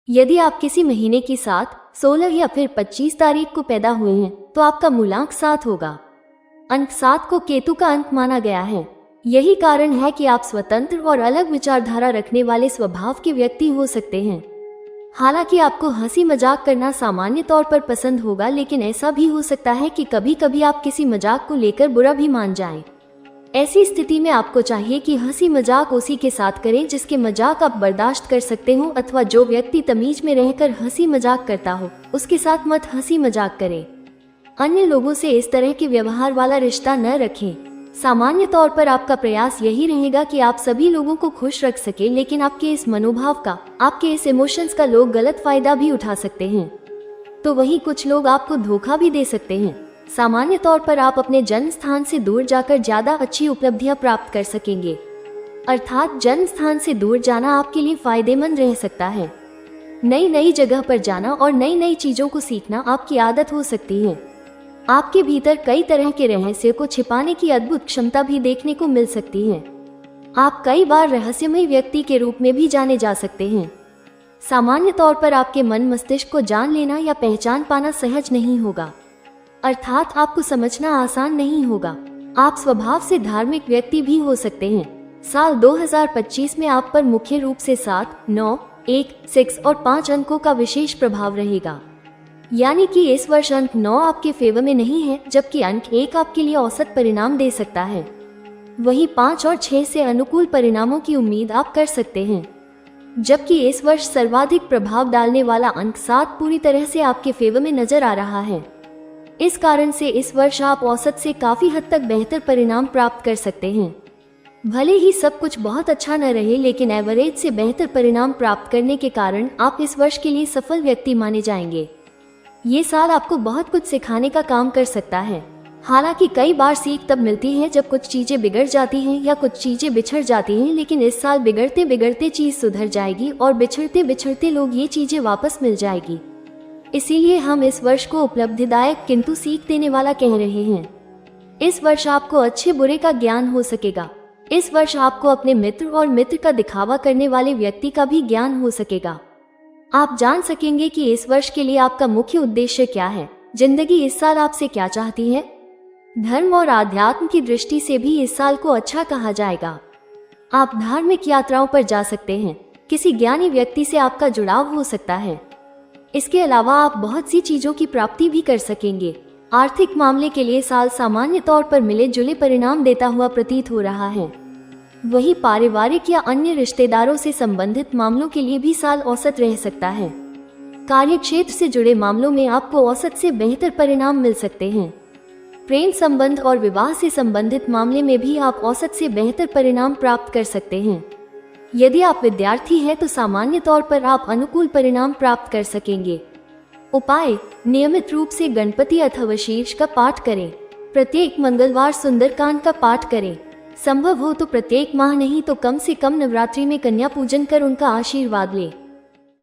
यदि आप किसी महीने की 7, 16 या फिर 25 तारीख को पैदा हुए हैं तो आपका मूलांक 7 होगा। अंक 7 को केतु का अंक माना गया है। यही कारण है कि आप स्वतंत्र और अलग विचारधारा रखने वाले स्वभाव के व्यक्ति हो सकते हैं। हालांकि आपको हंसी मजाक करना सामान्य तौर पर पसंद होगा, लेकिन ऐसा भी हो सकता है कि कभी कभी आप किसी मजाक को लेकर बुरा भी मान जाएं। ऐसी स्थिति में आपको चाहिए कि हंसी मजाक उसी के साथ करें जिसके मजाक आप बर्दाश्त कर सकते हो, अथवा जो व्यक्ति तमीज में रहकर हंसी मजाक करता हो उसके साथ मत हंसी मजाक करें। अन्य लोगों से इस तरह के व्यवहार वाला रिश्ता न रखें। सामान्य तौर पर आपका प्रयास यही रहेगा कि आप सभी लोगों को खुश रख सके, लेकिन आपके इस मनोभाव का, आपके इस इमोशंस का लोग गलत फायदा भी उठा सकते हैं। तो वहीं कुछ लोग आपको धोखा भी दे सकते हैं। सामान्य तौर पर आप अपने जन्म स्थान से दूर जाकर ज्यादा अच्छी उपलब्धियां प्राप्त कर सकेंगे। अर्थात जन्म स्थान से दूर जाना आपके लिए फायदेमंद रह सकता है। नई नई जगह पर जाना और नई नई चीजों को सीखना आपकी आदत हो सकती है। आपके भीतर कई तरह के रहस्य को छिपाने की अद्भुत क्षमता भी देखने को मिल सकती है। आप कई बार रहस्यमय व्यक्ति के रूप में भी जाने जा सकते हैं। सामान्य तौर पर आपके मन मस्तिष्क को जान लेना या पहचान पाना सहज नहीं होगा, अर्थात आपको समझना आसान नहीं होगा। आप स्वभाव से धार्मिक व्यक्ति भी हो सकते हैं। साल 2025 में आप पर मुख्य रूप से 7, 9, 1, 6 और 5 अंकों का विशेष प्रभाव रहेगा। यानी कि इस वर्ष अंक 9 आपके फेवर में नहीं है, जबकि अंक 1 आपके लिए औसत परिणाम दे सकता है। वहीं 5 और 6 से अनुकूल परिणामों की उम्मीद आप कर सकते हैं, जबकि इस वर्ष सर्वाधिक प्रभाव डालने वाला अंक 7 पूरी तरह से आपके फेवर में नजर आ रहा है। इस कारण से इस वर्ष आप औसत से काफी हद तक बेहतर परिणाम प्राप्त कर सकते हैं। भले ही सब कुछ बहुत अच्छा न रहे, लेकिन एवरेज से बेहतर परिणाम प्राप्त करने के कारण आप इस वर्ष के लिए सफल व्यक्ति माने जाएंगे। ये साल आपको बहुत कुछ सिखाने का काम कर सकता है। हालांकि कई बार सीख तब मिलती है जब कुछ चीजें बिगड़ जाती हैं या कुछ चीजें बिछड़ जाती हैं, लेकिन इस साल बिगड़ते बिगड़ते चीज सुधर जाएगी और बिछड़ते बिछड़ते लोग ये चीजें वापस मिल जाएगी। इसीलिए हम इस वर्ष को उपलब्धिदायक किंतु सीख देने वाला कह रहे हैं। इस वर्ष आपको अच्छे बुरे का ज्ञान हो सकेगा। इस वर्ष आपको अपने मित्र और मित्र का दिखावा करने वाले व्यक्ति का भी ज्ञान हो सकेगा। आप जान सकेंगे कि इस वर्ष के लिए आपका मुख्य उद्देश्य क्या है, जिंदगी इस साल आपसे क्या चाहती है। धर्म और आध्यात्म की दृष्टि से भी इस साल को अच्छा कहा जाएगा। आप धार्मिक यात्राओं पर जा सकते हैं। किसी ज्ञानी व्यक्ति से आपका जुड़ाव हो सकता है। इसके अलावा आप बहुत सी चीजों की प्राप्ति भी कर सकेंगे। आर्थिक मामले के लिए साल सामान्य तौर पर मिले जुले परिणाम देता हुआ प्रतीत हो रहा है। वहीं पारिवारिक या अन्य रिश्तेदारों से संबंधित मामलों के लिए भी साल औसत रह सकता है। कार्यक्षेत्र से जुड़े मामलों में आपको औसत से बेहतर परिणाम मिल सकते हैं। प्रेम संबंध और विवाह से संबंधित मामले में भी आप औसत से बेहतर परिणाम प्राप्त कर सकते हैं। यदि आप विद्यार्थी हैं तो सामान्य तौर पर आप अनुकूल परिणाम प्राप्त कर सकेंगे। उपाय: नियमित रूप से गणपति अथवा शीर्ष का पाठ करें। प्रत्येक मंगलवार सुंदरकांड का पाठ करें। संभव हो तो प्रत्येक माह नहीं तो कम से कम नवरात्रि में कन्या पूजन कर उनका आशीर्वाद लें।